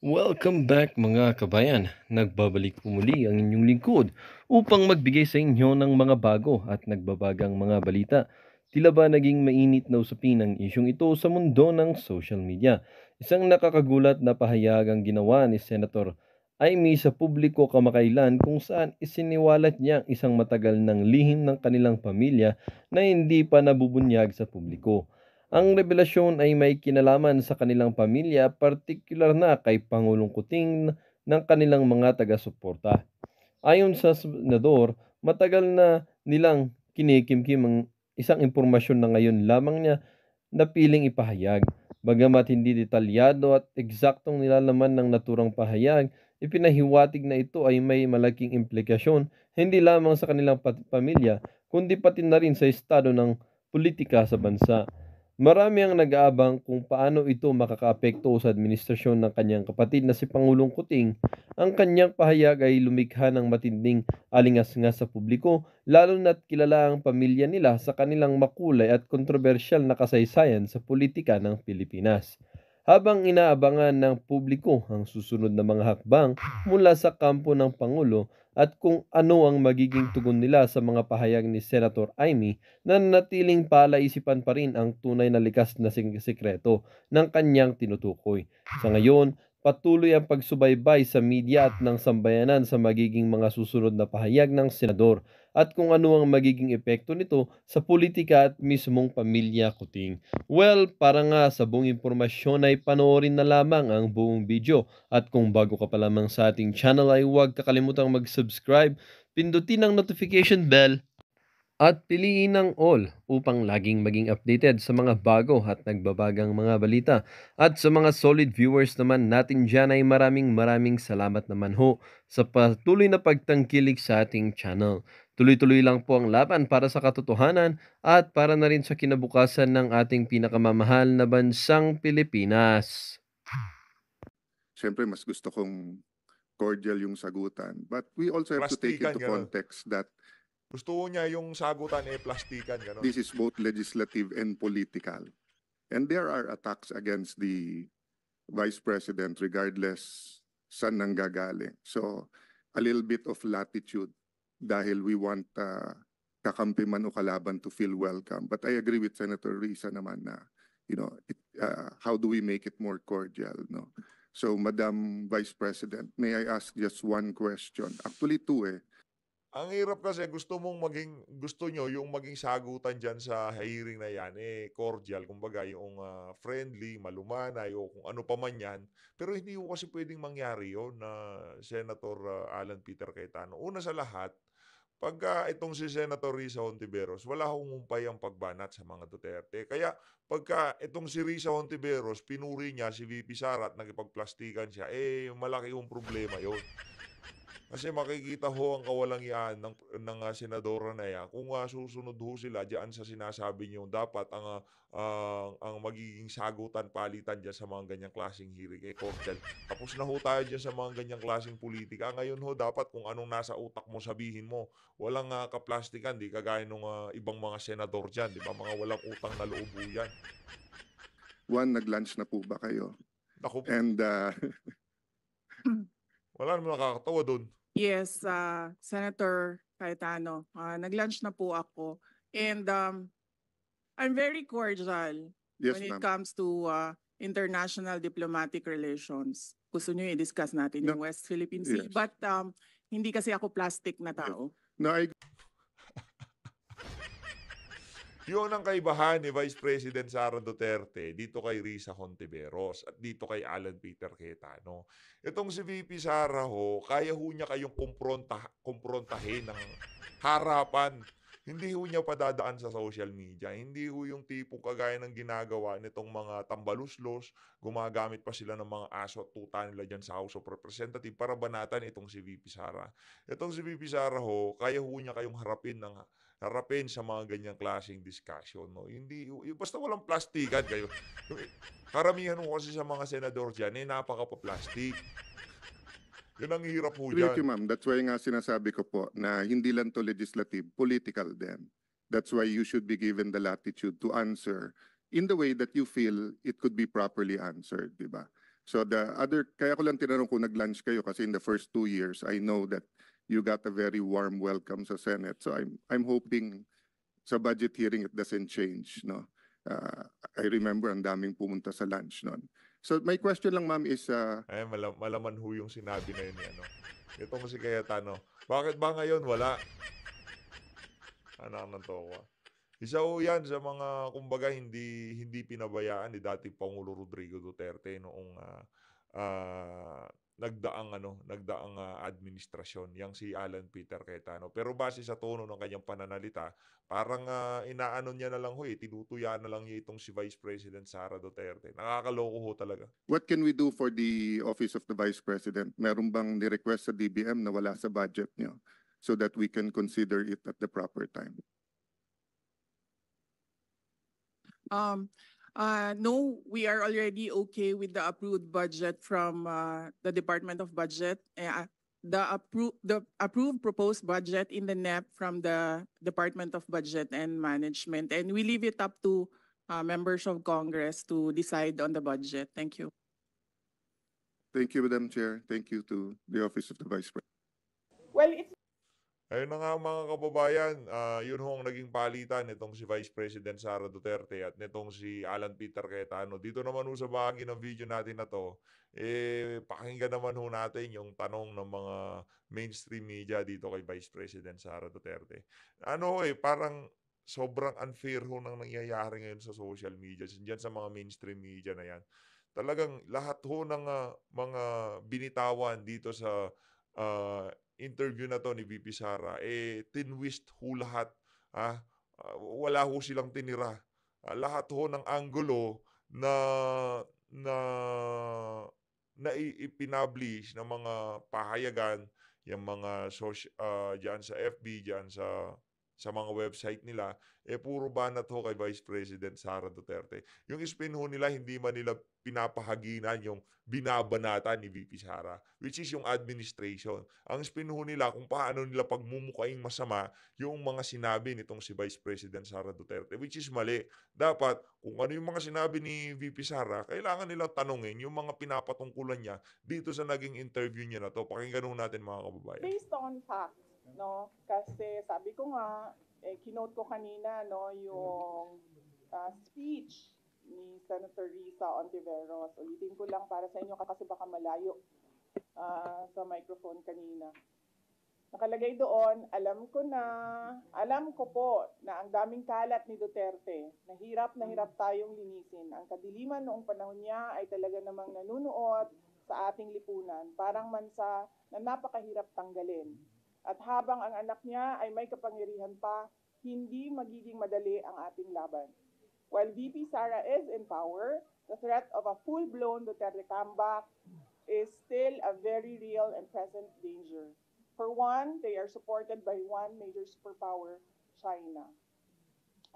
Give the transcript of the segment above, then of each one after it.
Welcome back mga kabayan. Nagbabalik po muli ang inyong lingkod upang magbigay sa inyo ng mga bago at nagbabagang mga balita. Tila ba naging mainit na usapin ang isyong ito sa mundo ng social media? Isang nakakagulat na pahayag ang ginawa ni Senator Amy sa publiko kamakailan kung saan isiniwalat niya ang isang matagal ng lihim ng kanilang pamilya na hindi pa nabubunyag sa publiko. Ang revelasyon ay may kinalaman sa kanilang pamilya, partikular na kay Pangulong Kuting ng kanilang mga taga-suporta. Ayon sa senador, matagal na nilang kinikimkim ang isang impormasyon na ngayon lamang niya napiling ipahayag. Bagamat hindi detalyado at eksaktong nilalaman ng naturang pahayag, ipinahiwatig na ito ay may malaking implikasyon hindi lamang sa kanilang pamilya, kundi pati na rin sa estado ng politika sa bansa. Marami ang nag-aabang kung paano ito makakaapekto sa administrasyon ng kanyang kapatid na si Pangulong Kuting. Ang kanyang pahayag ay lumikha ng matinding alingas-ngas sa publiko, lalo na't kilala ang pamilya nila sa kanilang makulay at kontrobersyal na kasaysayan sa politika ng Pilipinas. Habang inaabangan ng publiko ang susunod na mga hakbang mula sa kampo ng Pangulo at kung ano ang magiging tugon nila sa mga pahayag ni Senator Amy, nananatiling palaisipan pa rin ang tunay na likas na sikreto ng kanyang tinutukoy. Sa ngayon, patuloy ang pagsubaybay sa media at ng sambayanan sa magiging mga susunod na pahayag ng senador at kung ano ang magiging epekto nito sa politika at mismong pamilya Kuting. Well, para nga sa buong impormasyon ay panoorin na lamang ang buong video at kung bago ka pa lamang sa ating channel ay huwag kakalimutang mag-subscribe, pindutin ang notification bell at piliin ang all upang laging maging updated sa mga bago at nagbabagang mga balita. At sa mga solid viewers naman natin dyan ay maraming maraming salamat naman ho sa patuloy na pagtangkilik sa ating channel. Tuloy-tuloy lang po ang laban para sa katotohanan at para na rin sa kinabukasan ng ating pinakamamahal na bansang Pilipinas. Siyempre, mas gusto kong cordial yung sagutan. But we also have to take Plastikan, into gano'n. context that Gusto niya yung sagutan plastikan, gano'n. this is both legislative and political. And there are attacks against the Vice President regardless saan nanggagaling. So, a little bit of latitude dahil we want kakampi man o kalaban to feel welcome. But I agree with Senator Risa naman na, how do we make it more cordial, no? So, Madam Vice President, may I ask just one question? Actually, two eh. Ang hirap kasi gusto nyo yung maging sagutan dyan sa hearing na yan, cordial, kumbaga yung friendly, malumanay, o kung ano pa man yan. Pero hindi ko kasi pwedeng mangyari yun na Senator Alan Peter Cayetano. Una sa lahat, pagka itong si Senator Risa Hontiveros, wala akong humpay ang pagbanat sa mga Duterte. Kaya pagka itong si Risa Hontiveros, pinuri niya si VP Sara at nakipagplastikan siya, malaki yung problema yon. Kasi makikita ho ang kawalang-yaan ng senadora na yan kung susunod ho sila diyan sa sinasabi niyo dapat ang magiging sagutan palitan diyan sa mga ganyang klaseng hearing cordial. Tapos na ho tayo diyan sa mga ganyang klaseng politika. Ngayon ho dapat kung anong nasa utak mo sabihin mo. Walang kaplastikan, di kagaya nung ibang mga senador diyan, di ba? Mga walang utang na loob ho yan. One, nag-lunch na po ba kayo? Naku, And wala naman nakakatawa doon. Yes, Senator Cayetano, nag-lunch na po ako. And I'm very cordial yes, when it ma'am. comes to international diplomatic relations. Gusto niyo i-discuss natin No. yung West Philippine Sea. Yes. But hindi kasi ako plastic na tao. No, I Yun ang kaibahan ni Vice President Sara Duterte dito kay Risa Hontiveros at dito kay Alan Peter Cayetano. Itong si VP Sara ho, kaya ho niya kayong kumprontahin ng harapan. Hindi ho niya padadaan sa social media. Hindi ho yung tipong kagaya ng ginagawa nitong mga tambaluslos, gumagamit pa sila ng mga aso at tuta nila dyan sa House of Representatives para banatan itong si VP Sara. Itong si VP Sara ho, kaya ho niya kayong harapin sa mga ganyang klaseng discussion, no? Hindi basta walang plastikan kayo. Karamihan mo kasi sa mga senador diyan napaka-plastic. Yun ang hirap po agree with you, diyan. ma'am. That's why nga sinasabi ko po na hindi lang to legislative, political din. That's why you should be given the latitude to answer in the way that you feel it could be properly answered, di ba? So kaya ko lang tinanong kung nag-lunch kayo kasi in the first 2 years, I know that you got a very warm welcome sa Senate. So I'm hoping sa budget hearing it doesn't change, no? I remember ang daming pumunta sa lunch noon. So my question lang, ma'am, is Malaman ho yung sinabi na yun ni ano. Itong si Cayetano. Bakit ba ngayon wala? Anak ng toko. Isa ho yan sa mga, kumbaga, hindi pinabayaan ni dating Pangulo Rodrigo Duterte noong nagdaang administrasyon, yang si Alan Peter Cayetano. Pero base sa tono ng kanyang pananalita, parang inaano niya na lang ho tinutuyaan na lang niya itong si Vice President Sara Duterte. Nakakaloko ho talaga. what can we do for the Office of the Vice President? Meron bang ni-request sa DBM na wala sa budget niyo so that we can consider it at the proper time? No, we are already okay with the approved budget from the Department of Budget. The approved proposed budget in the NEP from the Department of Budget and Management, and we leave it up to members of Congress to decide on the budget. Thank you. Thank you, Madam Chair. Thank you to the Office of the Vice President. Well, it's Ayun na nga mga kababayan, yun ho ang naging palitan nitong si Vice President Sara Duterte at nitong si Alan Peter Cayetano. Dito naman ho sa bahagi ng video natin na to, pakinggan naman ho natin yung tanong ng mga mainstream media dito kay Vice President Sara Duterte. Parang sobrang unfair ho nang nangyayari ngayon sa social media, diyan sa mga mainstream media na yan. Talagang lahat ho ng mga binitawan dito sa interview na to ni VP Sara, tinwist ho lahat. Wala ho silang tinira. Lahat ho ng anggulo na ipinablish ng mga pahayagan, yung mga dyan sa FB, dyan sa mga website nila, puro banat ho kay Vice President Sara Duterte. Yung spin ho nila, hindi man nila pinapahaginan yung binabanatan ni VP Sara, which is yung administration. Ang spin ho nila kung paano nila pagmumukaing masama yung mga sinabi nitong si Vice President Sara Duterte, which is mali. Dapat, kung ano yung mga sinabi ni VP Sara, kailangan nilang tanungin yung mga pinapatungkulan niya dito sa naging interview niya na to. Pakinggan ho natin mga kababayan. based on facts, no? Kasi sabi ko nga, kinote ko kanina, no, yung speech ni Senator Risa Ontiveros. Ulitin ko lang para sa inyo kasi baka malayo sa microphone kanina. Nakalagay doon, alam ko po na ang daming kalat ni Duterte. Nahirap tayong linisin. Ang kadiliman noong panahon niya ay talaga namang nanunuot sa ating lipunan. Parang mansa na napakahirap tanggalin. At habang ang anak niya ay may kapangyarihan pa, hindi magiging madali ang ating laban. While VP Sara is in power, the threat of a full-blown Duterte comeback is still a very real and present danger. For one, they are supported by one major superpower, China.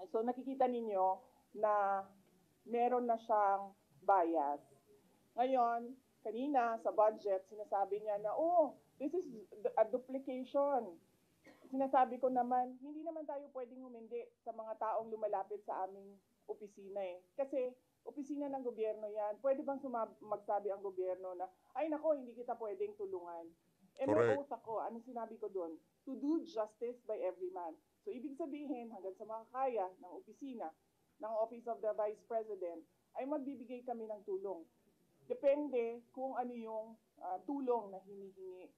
And so nakikita ninyo na meron na siyang bias. Ngayon, kanina sa budget, sinasabi niya na, this is a duplication. Sinasabi ko naman, hindi naman tayo pwedeng humindi sa mga taong lumalapit sa aming opisina Kasi opisina ng gobyerno yan. Pwede bang magsabi ang gobyerno na, ay nako, hindi kita pwedeng tulungan. May oath ako. Anong sinabi ko doon? To do justice by every man. So ibig sabihin, hanggang sa makakaya ng opisina, ng Office of the Vice President, ay magbibigay kami ng tulong. Depende kung ano yung tulong na hinihingi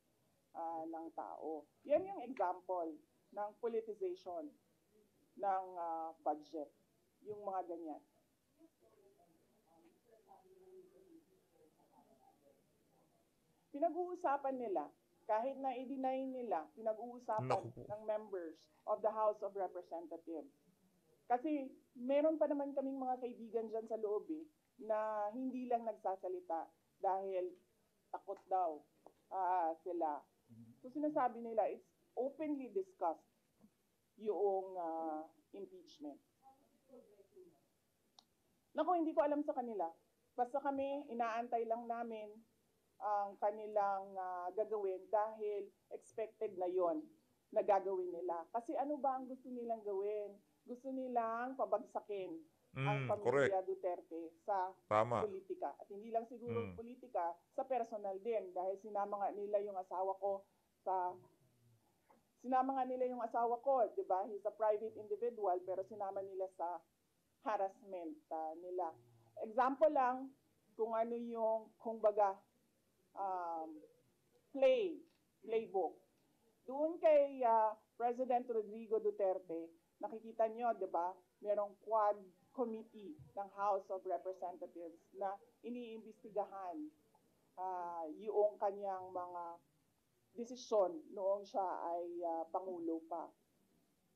ng tao. Yan yung example ng politicization ng budget. Yung mga ganyan. Pinag-uusapan nila, kahit na i-deny nila, pinag-uusapan ng members of the House of Representatives. Kasi meron pa naman kaming mga kaibigan dyan sa loob na hindi lang nagsasalita dahil takot daw sila. So sinasabi nila, it's openly discussed yung impeachment. Naku, hindi ko alam sa kanila. Basta kami, inaantay lang namin ang kanilang gagawin dahil expected na yon na gagawin nila. Kasi ano ba ang gusto nilang gawin? Gusto nilang pabagsakin ang Correct. pamilya Duterte sa Tama. politika. At hindi lang siguro Mm. politika, sa personal din. Dahil sinama nga nila yung asawa ko, di ba? He's a private individual, pero sinama nila sa harassment nila. Example lang, kung ano yung, kumbaga, um, playbook. Doon kay President Rodrigo Duterte, nakikita nyo, di ba, merong quad committee ng House of Representatives na iniimbestigahan yung kanyang mga desisyon noong siya ay Pangulo pa.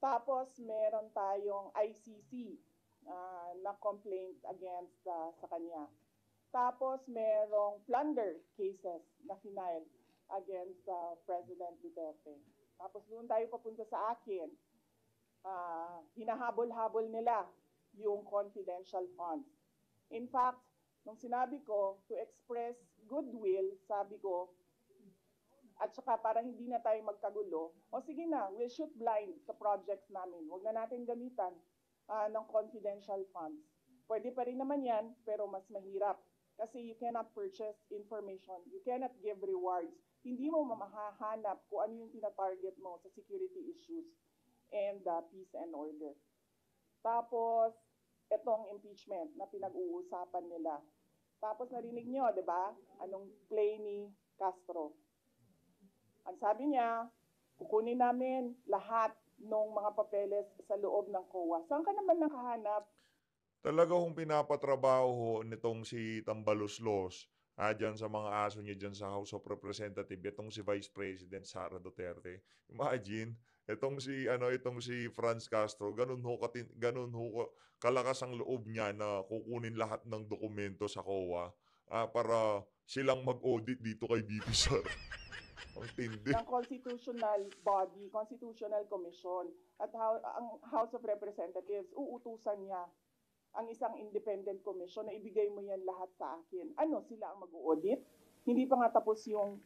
Tapos meron tayong ICC na complaint against sa kanya. Tapos merong plunder cases na final against President Duterte. Tapos doon tayo papunta sa akin. Hinahabol-habol nila yung confidential funds. In fact, nung sinabi ko to express goodwill, sabi ko, at saka para hindi na tayo magkagulo, o sige na, we'll shoot blind sa projects namin. Huwag na natin gamitan ng confidential funds. Pwede pa rin naman yan, pero mas mahirap. Kasi you cannot purchase information. You cannot give rewards. Hindi mo mamahahanap kung ano yung tina-target mo sa security issues and peace and order. Tapos, itong impeachment na pinag-uusapan nila. Tapos narinig nyo, di ba? Anong play ni Castro? Ang sabi niya, kukunin namin lahat ng mga papeles sa loob ng COA. Saan ka naman nakahanap? Talaga hong pinapatrabaho nitong si Tambaloslos dyan sa mga aso niya dyan sa House of Representatives, itong si Vice President Sara Duterte. Imagine, itong si Franz Castro, ganun ho kalakas ang loob niya na kukunin lahat ng dokumento sa COA para silang mag-audit dito kay VP Sara. Ang tindi. Ng constitutional body, constitutional commission, at ang House of Representatives, uutusan niya ang isang independent commission na ibigay mo yan lahat sa akin. Ano, sila ang mag-audit? Hindi pa nga tapos yung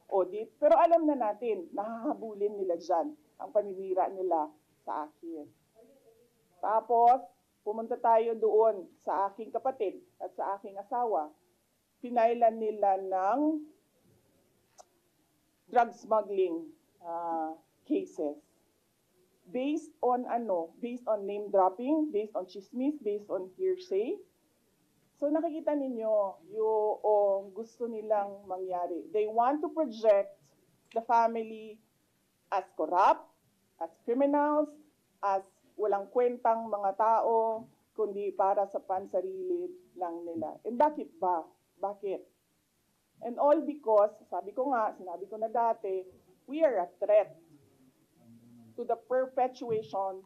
audit. Pero alam na natin, nahahabulin nila dyan ang paninira nila sa akin. Tapos, pumunta tayo doon sa aking kapatid at sa aking asawa. Pinailan nila ng drug smuggling cases. Based on name dropping, based on chismis, based on hearsay. So nakikita ninyo yung gusto nilang mangyari. They want to project the family as corrupt, as criminals, as walang kwentang mga tao, kundi para sa pansarili lang nila. And bakit ba? Bakit? And all because, sinabi ko na dati, we are a threat to the perpetuation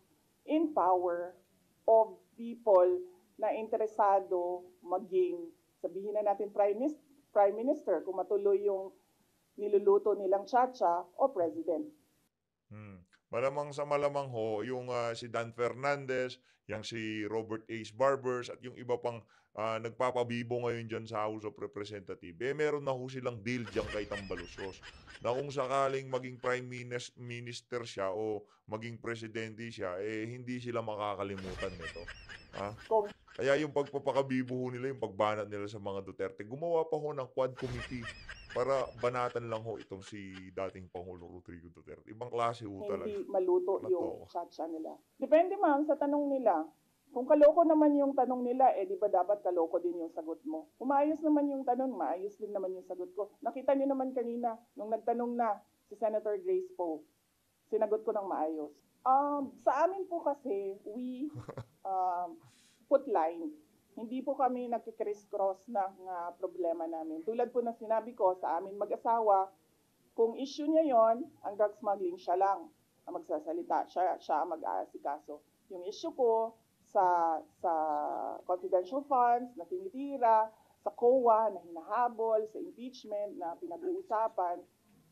in power of people na interesado maging, sabihin na natin Prime Minister, kung matuloy yung niluluto nilang tsa-tsa, o President. Malamang sa malamang ho, yung si Dan Fernandez, yung si Robert H. Barbers, at yung iba pang nagpapabibo ngayon dyan sa House of Representatives, meron na ho silang deal dyan kay Tambaloslos na kung sakaling maging Prime Minister siya o maging Presidente siya, hindi sila makakalimutan nito. Kaya yung pagpapakabibo ho nila, yung pagbanat nila sa mga Duterte, gumawa pa ho ng quad committee para banatan lang ho itong si dating Pangulo Rodrigo Duterte. Ibang klase ho talaga. Hindi maluto yung tsa-tsa nila. Depende ma'am sa tanong nila. Kung kaloko naman yung tanong nila, di ba dapat kaloko din yung sagot mo? Kung maayos naman yung tanong, maayos din naman yung sagot ko. Nakita niyo naman kanina, nung nagtanong na si Senator Grace Poe, sinagot ko ng maayos. Sa amin po kasi, we put line. Hindi po kami nagkikriss-cross ng problema namin. Tulad po na sinabi ko sa amin mag-asawa, kung issue niya yon, ang drug smuggling, siya lang ang magsasalita, siya ang mag-aasikaso. Yung issue ko sa confidential funds na tinitira, sa COA na hinahabol, sa impeachment na pinag-uusapan,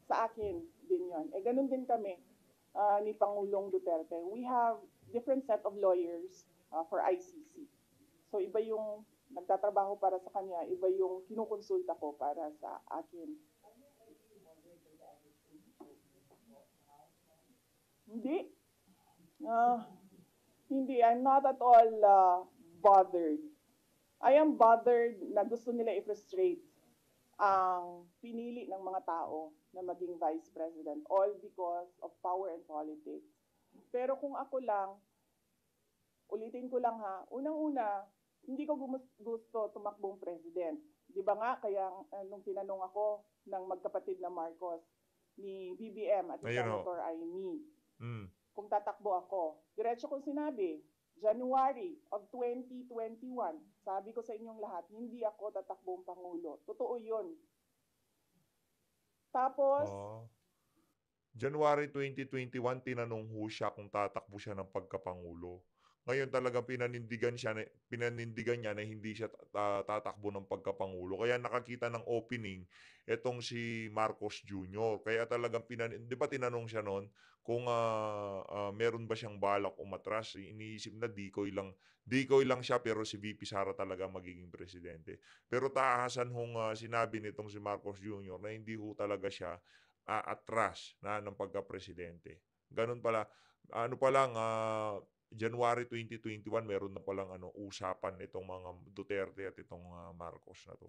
sa akin din yon. Ganun din kami ni Pangulong Duterte. We have different set of lawyers for ICC. So iba yung nagtatrabaho para sa kanya, iba yung kinukonsulta ko para sa akin. Hindi. Hindi, I'm not at all bothered. I am bothered na gusto nila i-frustrate ang pinili ng mga tao na maging vice president, all because of power and politics. Pero kung ako lang, ulitin ko lang ha, unang-una, hindi ko gusto tumakbong president. Di ba nga, kaya nung tinanong ako ng magkapatid na Marcos, ni BBM at ni Ayun, ho. Senator Amy, Mm. kung tatakbo ako, diretso kong sinabi, January of 2021, sabi ko sa inyong lahat, hindi ako tatakbong Pangulo. Totoo yun. Tapos, Oh. January 2021, tinanong ho siya kung tatakbo siya ng pagkapangulo. Ngayon talagang pinanindigan niya na hindi siya tatakbo ng pagkapangulo. Kaya nakakita ng opening itong si Marcos Jr. Kaya talagang 'di ba tinanong siya noon kung meron ba siyang balak umatras. Iniisip na decoy lang siya pero si VP Sara talaga magiging presidente. Pero taasan hong sinabi nitong si Marcos Jr. na hindi ho talaga siya atras na ng pagka-presidente. Ganun pala, ano pa lang, January 2021, meron na palang usapan itong mga Duterte at itong Marcos na to.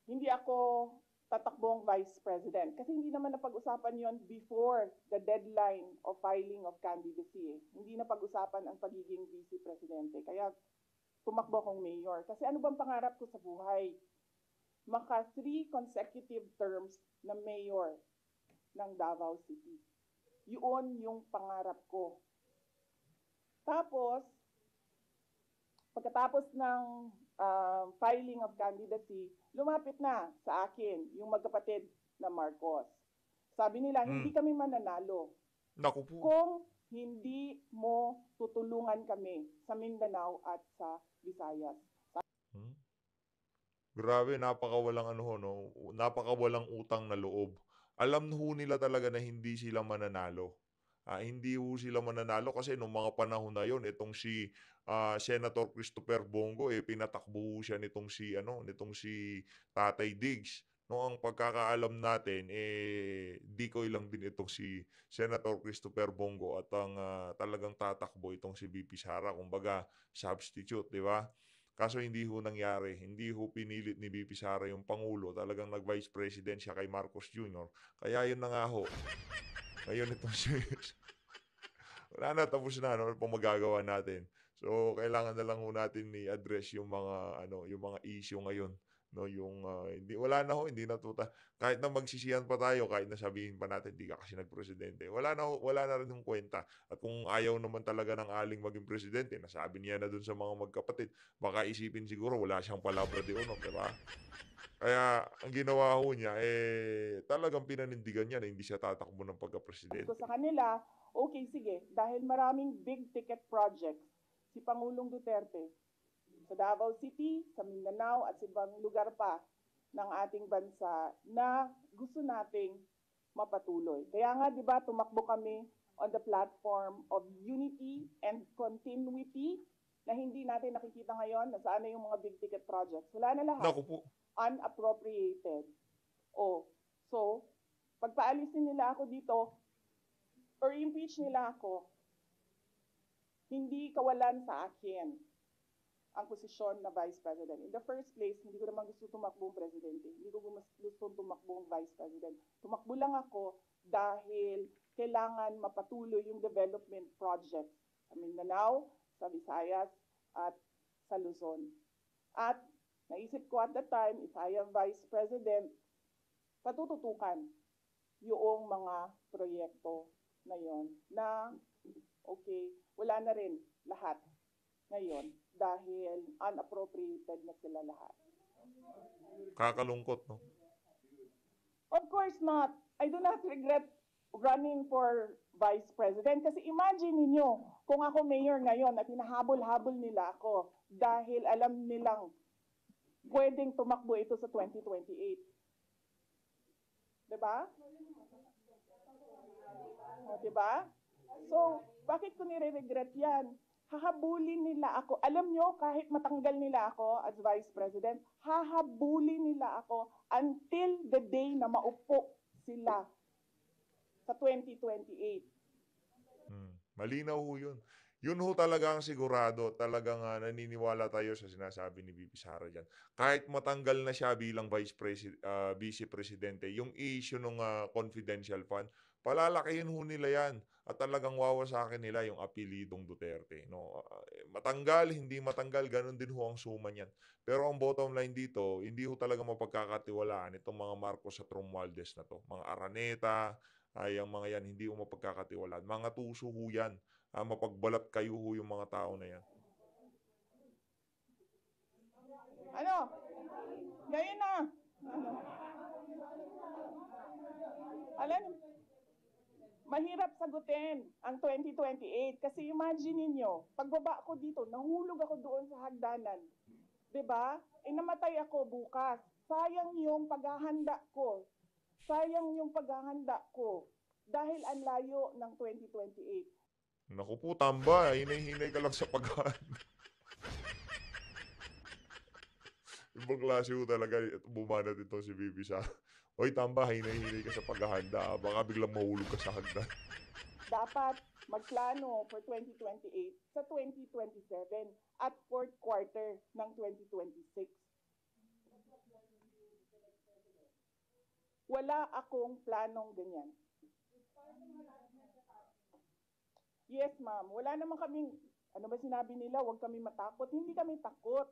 hindi ako tatakbong vice president. Kasi hindi naman napag-usapan yon before the deadline of filing of candidacy. Hindi napag-usapan ang pagiging vice presidente. Kaya tumakbo akong mayor. Kasi ano bang pangarap ko sa buhay? Maka 3 consecutive terms na mayor ng Davao City. Yun yung pangarap ko. Tapos, pagkatapos ng filing of candidacy, lumapit na sa akin yung magkapatid na Marcos. Sabi nila, hindi kami mananalo Naku po. kung hindi mo tutulungan kami sa Mindanao at sa Visayas. Hmm? Grabe, napakawalang utang na loob. Alam ho nila talaga na hindi sila mananalo. Hindi ho sila mananalo kasi nung mga panahon na yon, itong si Senator Christopher Bongo, pinatakbo ho siya nitong si Tatay Diggs. No, ang pagkakaalam natin, decoy lang din itong si Senator Christopher Bongo at ang talagang tatakbo itong si VP Sara, kumbaga substitute, di ba? Kaso hindi ho nangyari, hindi ho pinilit ni VP Sara yung Pangulo, talagang nag-Vice President siya kay Marcos Jr. Kaya yun na nga ho, ngayon itong si wala na, tapos na, ano pang magagawa natin. So, kailangan na lang ho natin i-address yung mga issue ngayon. No, yung hindi na kahit na magsisiyan pa tayo, kahit na sabihin pa natin di ka kasi nagpresidente. Wala na rin yung kwenta. At kung ayaw naman talaga ng aling maging presidente, nasabi niya na dun sa mga magkapatid, baka isipin siguro wala siyang palabra de honor, di ba? Kaya ang ginawa ho niya, talagang pinanindigan niya na hindi siya tatakbo ng pagka-presidente. Ko sa kanila, okay, sige, dahil maraming big ticket projects si Pangulong Duterte sa Davao City, sa Mindanao at sa ibang lugar pa ng ating bansa na gusto nating mapatuloy. Kaya nga, di ba, tumakbo kami on the platform of unity and continuity na hindi natin nakikita ngayon na saan na yung mga big ticket projects. Wala na lahat. Naku po. Unappropriated. So, pagpaalisin nila ako dito, or impeach nila ako, hindi kawalan sa akin ang posisyon na Vice President. In the first place, hindi ko naman gusto tumakbong presidente. Hindi ko gusto tumakbong Vice President. Tumakbo lang ako dahil kailangan mapatuloy yung development project sa Mindanao, sa Visayas, at sa Luzon. At naisip ko at that time, if I am Vice President, patututukan yung mga proyekto na yon na okay, wala na rin lahat ngayon dahil unappropriated na sila lahat. Kakalungkot, no? Of course not. I do not regret running for Vice President kasi imagine niyo kung ako mayor ngayon at hinahabol-habol nila ako dahil alam nilang pwedeng tumakbo ito sa 2028. Diba? Diba? So, bakit ko nire-regret yan? Hahabulin nila ako. Alam nyo, kahit matanggal nila ako as Vice President, hahabulin nila ako until the day na maupo sila sa 2028. Malinaw ho yun. Yun ho talaga ang sigurado, talagang naniniwala tayo sa sinasabi ni VP Sara diyan. Kahit matanggal na siya bilang Vice Presidente, yung issue nung confidential fund, palalakihin ho nila yan at talagang wawasakin nila yung apelidong Duterte, 'no. Matanggal, hindi matanggal, gano'n din ho ang suma niyan. Pero ang bottom line dito, hindi ho talaga mapagkakatiwalaan itong mga Marcos at Romualdez na 'to. Mga Araneta, ay ang mga yan hindi ho mapagkakatiwalaan. Mga tuso ho yan. Mapagbalat kayo ho yung mga tao na yan. Ano? Ngayon na. Ano? Alam, mahirap sagutin ang 2028 kasi imagine ninyo, pagbaba ko dito, nahulog ako doon sa hagdanan. 'Di ba? Namatay ako bukas. Sayang yung paghahanda ko. Sayang yung paghahanda ko dahil ang layo ng 2028. Naku po, tamba. Hinay-hinay ka lang sa paghahanda. Ibang klase ho talaga. Bumana din to si Bibi sa, Hoy, tamba, hinay-hinay ka sa paghahanda. Baka biglang mahulog ka sa hagdan. Dapat magplano for 2028 sa 2027 at fourth quarter ng 2026. Wala akong planong ganyan. Yes, ma'am. Wala naman kaming, ano ba sinabi nila, huwag kami matakot. Hindi kami takot.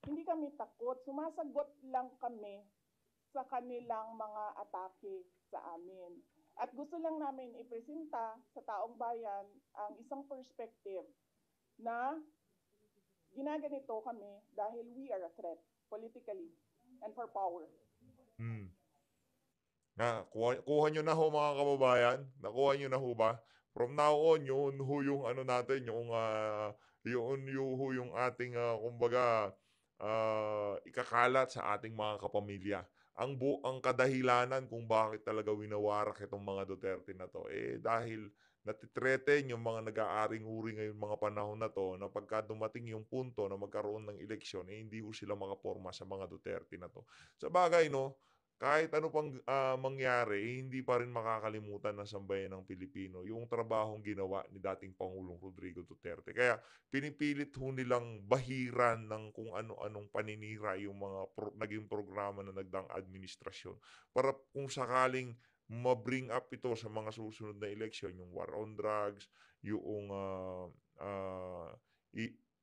Hindi kami takot. Sumasagot lang kami sa kanilang mga atake sa amin. At gusto lang namin ipresenta sa taong bayan ang isang perspective na ginaganito kami dahil we are a threat politically and for power. Kuha nyo na ho mga kababayan. Nakuha nyo na ho ba? From now on, yun ho yung ano natin, yung ating, kumbaga, ikakalat sa ating mga kapamilya. Ang kadahilanan kung bakit talaga winawarak itong mga Duterte na to, dahil natitreten yung mga nag-aaring-uri ngayon mga panahon na to, na pagka dumating yung punto na magkaroon ng eleksyon, hindi ho sila makaporma sa mga Duterte na to. Sa bagay, no, kahit ano pang mangyari, hindi pa rin makakalimutan ng sambayan ng Pilipino yung trabahong ginawa ni dating Pangulong Rodrigo Duterte. Kaya pinipilit ho nilang bahiran ng kung ano-anong paninira yung mga naging programa na nagdaang administrasyon para kung sakaling ma-bring up ito sa mga susunod na eleksyon, yung war on drugs, yung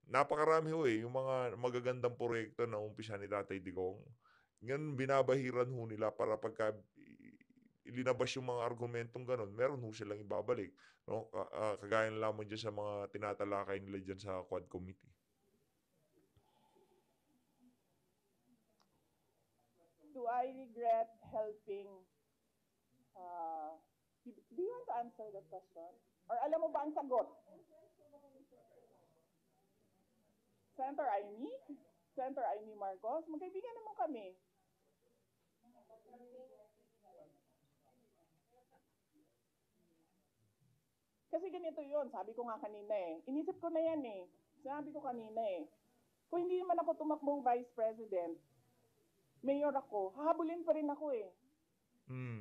napakarami ho yung mga magagandang proyekto na umpisa ni Tatay Digong. Ngayon, binabahiran ho nila para pagka ilinabas yung mga argumentong ganun, meron ho silang ibabalik. No? Kagaya na lamang dyan sa mga tinatalakay nila dyan sa Quad Committee. Do I regret helping? Do you want to answer that question? Or alam mo ba ang sagot? Senator Amy Marcos, magkaibigan naman kami. Kasi ganito yun, sabi ko nga kanina Inisip ko na yan Sabi ko kanina Kung hindi naman ako tumakbong Vice President, Mayor ako, hahabulin pa rin ako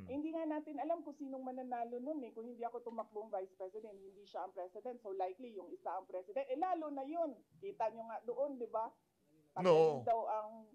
Hindi nga natin alam kung sinong mananalo nun Kung hindi ako tumakbong Vice President, hindi siya ang President. So likely yung isa ang President. Lalo na yun. Kita nyo nga doon, di ba? No. Daw ang